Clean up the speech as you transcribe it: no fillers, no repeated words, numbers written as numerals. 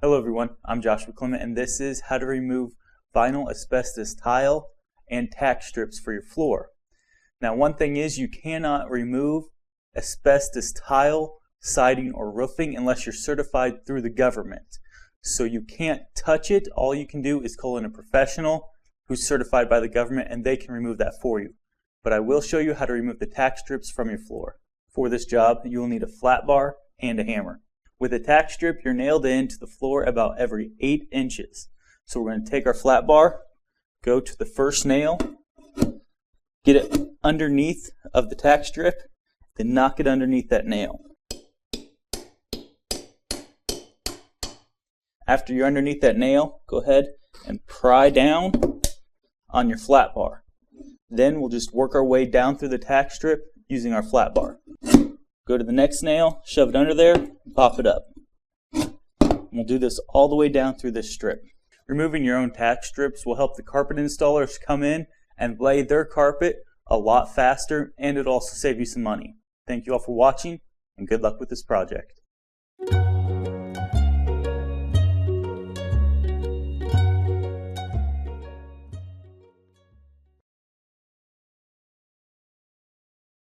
Hello everyone, I'm Joshua Clement and this is how to remove vinyl asbestos tile and tack strips for your floor. Now one thing is you cannot remove asbestos tile, siding, or roofing unless you're certified through the government. So you can't touch it. All you can do is call in a professional who's certified by the government and they can remove that for you. But I will show you how to remove the tack strips from your floor. For this job you will need a flat bar and a hammer. With a tack strip, you're nailed into the floor about every 8 inches. So we're going to take our flat bar, go to the first nail, get it underneath of the tack strip, then knock it underneath that nail. After you're underneath that nail, go ahead and pry down on your flat bar. Then we'll just work our way down through the tack strip using our flat bar. Go to the next nail, shove it under there, and pop it up. And we'll do this all the way down through this strip. Removing your own tack strips will help the carpet installers come in and lay their carpet a lot faster, and it'll also save you some money. Thank you all for watching, and good luck with this project.